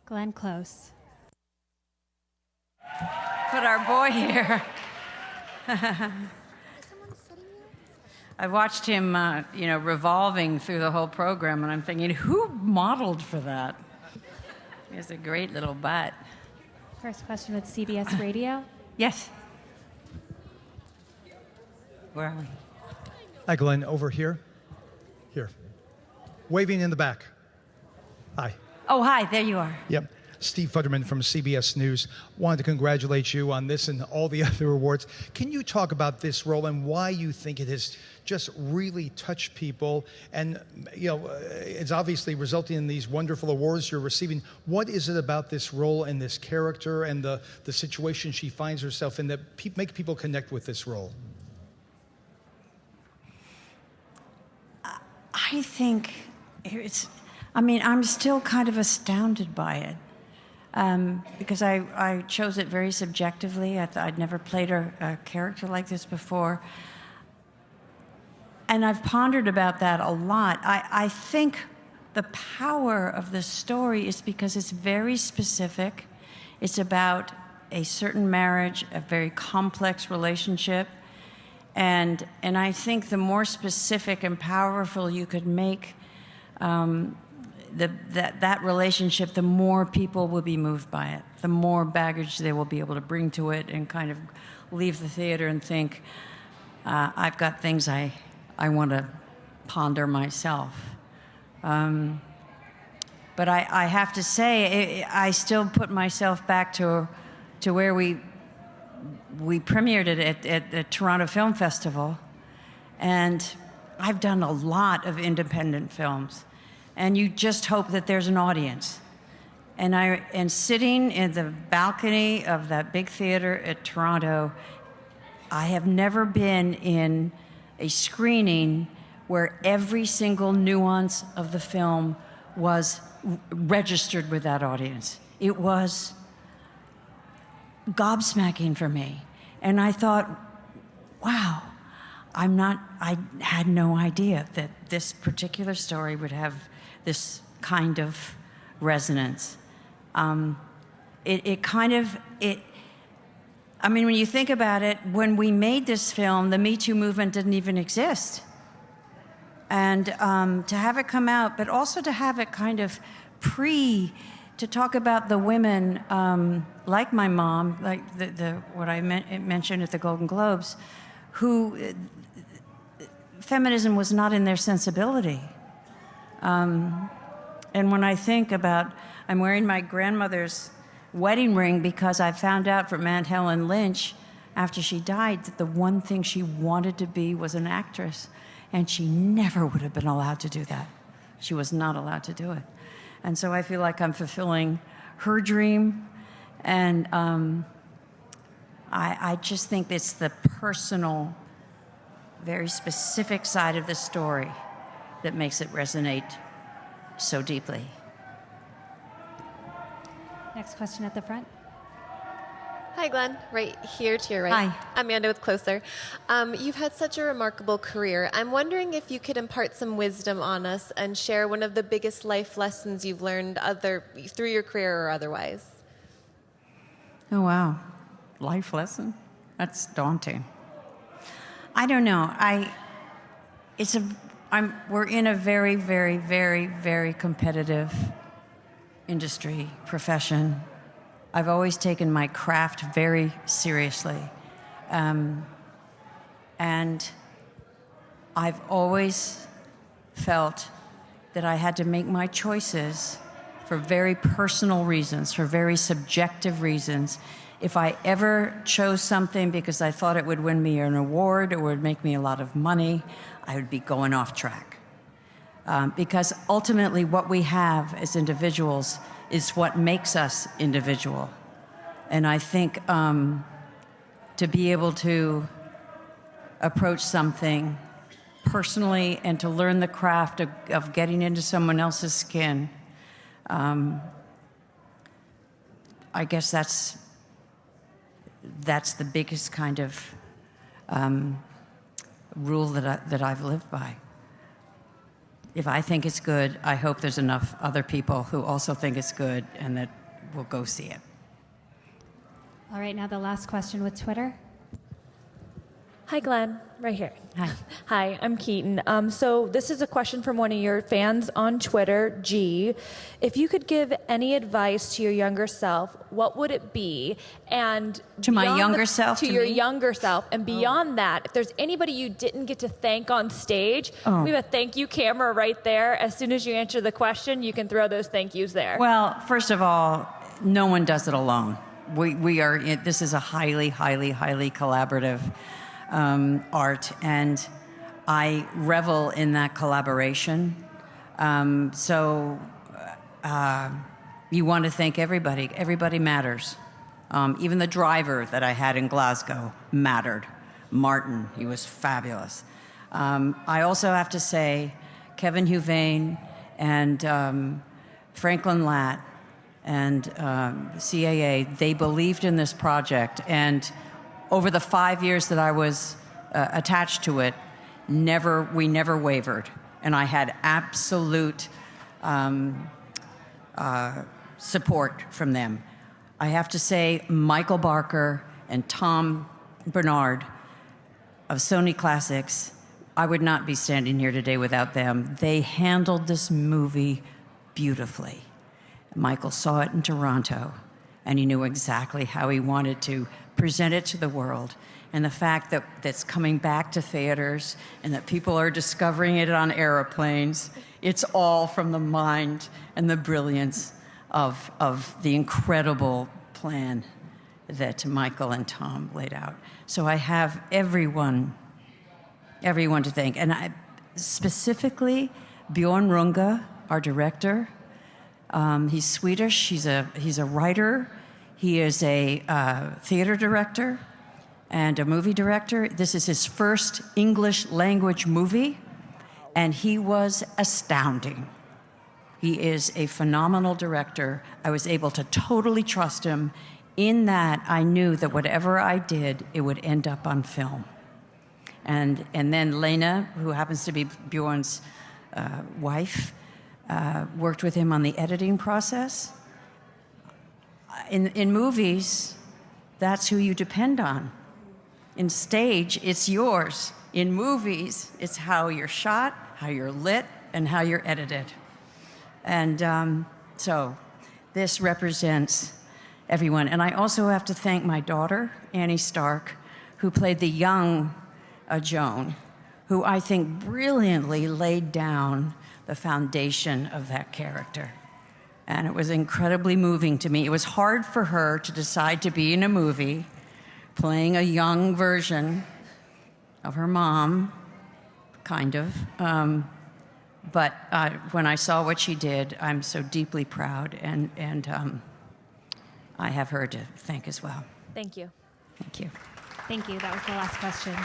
Glenn Close. Put our boy here. I watched him, revolving through the whole program, and I'm thinking, who modeled for that? He has a great little butt. First question with CBS Radio. Yes. Where are we? Hi, Glenn. Over here. Here. Waving in the back. Hi. Oh, hi. There you are. Yep. Steve Futterman from CBS News. Wanted to congratulate you on this and all the other awards. Can you talk about this role and why you think it has just really touched people? And, it's obviously resulting in these wonderful awards you're receiving. What is it about this role and this character and the situation she finds herself in that make people connect with this role? I think I'm still kind of astounded by it. Because I chose it very subjectively. I'd never played a character like this before. And I've pondered about that a lot. I think the power of the story is because it's very specific. It's about a certain marriage, a very complex relationship. And I think the more specific and powerful you could make that relationship, the more people will be moved by it, the more baggage they will be able to bring to it and kind of leave the theater and think, I've got things I want to ponder myself. But I have to say, I still put myself back to where we premiered it at the Toronto Film Festival, and I've done a lot of independent films. And you just hope that there's an audience. And sitting in the balcony of that big theater at Toronto, I have never been in a screening where every single nuance of the film was registered with that audience. It was gobsmacking for me. And I thought, wow, I had no idea that this particular story would have this kind of resonance. When you think about it, when we made this film, the Me Too movement didn't even exist. And to have it come out, but also to have it kind of to talk about the women, like my mom, like what I mentioned at the Golden Globes, who feminism was not in their sensibility. And when I think about, I'm wearing my grandmother's wedding ring because I found out from Aunt Helen Lynch after she died that the one thing she wanted to be was an actress. And she never would have been allowed to do that. She was not allowed to do it. And so I feel like I'm fulfilling her dream. And I just think it's the personal, very specific side of the story that makes it resonate so deeply. Next question at the front. Hi, Glenn. Right here to your right. Hi. Amanda with Closer. You've had such a remarkable career. I'm wondering if you could impart some wisdom on us and share one of the biggest life lessons you've learned through your career or otherwise. Oh, wow. Life lesson? That's daunting. I don't know. We're in a very, very, very, very competitive industry, profession. I've always taken my craft very seriously. And I've always felt that I had to make my choices for very personal reasons, for very subjective reasons. If I ever chose something because I thought it would win me an award or would make me a lot of money, I would be going off track. Because ultimately what we have as individuals is what makes us individual. And I think to be able to approach something personally and to learn the craft of getting into someone else's skin, I guess that's the biggest kind of rule that I've lived by. if I think it's good, I hope there's enough other people who also think it's good and that will go see it. All right, now the last question with Twitter. Hi, Glenn. Right here. Hi. Hi, I'm Keaton. So this is a question from one of your fans on Twitter, G. If you could give any advice to your younger self, what would it be? And To my beyond younger self, to to your me? younger self, and beyond that, if there's anybody you didn't get to thank on stage, we have a thank you camera right there. As soon as you answer the question, you can throw those thank yous there. Well, first of all, no one does it alone. This is a highly, highly, highly collaborative art, and I revel in that collaboration. You want to thank everybody. Everybody matters. Even the driver that I had in Glasgow mattered. Martin, he was fabulous. I also have to say, Kevin Huvain and Franklin Latt and CAA, they believed in this project, and over the 5 years that I was attached to it, we never wavered. And I had absolute support from them. I have to say, Michael Barker and Tom Bernard of Sony Classics, I would not be standing here today without them. They handled this movie beautifully. Michael saw it in Toronto, and he knew exactly how he wanted to present it to the world. And the fact that that's coming back to theaters and that people are discovering it on airplanes, it's all from the mind and the brilliance of the incredible plan that Michael and Tom laid out. So I have everyone to thank. And specifically, Bjorn Runge, our director. He's Swedish. He's a writer. He is a theater director and a movie director. This is his first English language movie, and he was astounding. He is a phenomenal director. I was able to totally trust him in that I knew that whatever I did, it would end up on film. And then Lena, who happens to be Bjorn's wife, worked with him on the editing process. In movies, that's who you depend on. In stage, it's yours. In movies, it's how you're shot, how you're lit, and how you're edited. And so this represents everyone. And I also have to thank my daughter, Annie Stark, who played the young Joan, who I think brilliantly laid down the foundation of that character. And it was incredibly moving to me. It was hard for her to decide to be in a movie playing a young version of her mom, kind of. But when I saw what she did, I'm so deeply proud, and I have her to thank as well. Thank you. Thank you. Thank you. That was the last question.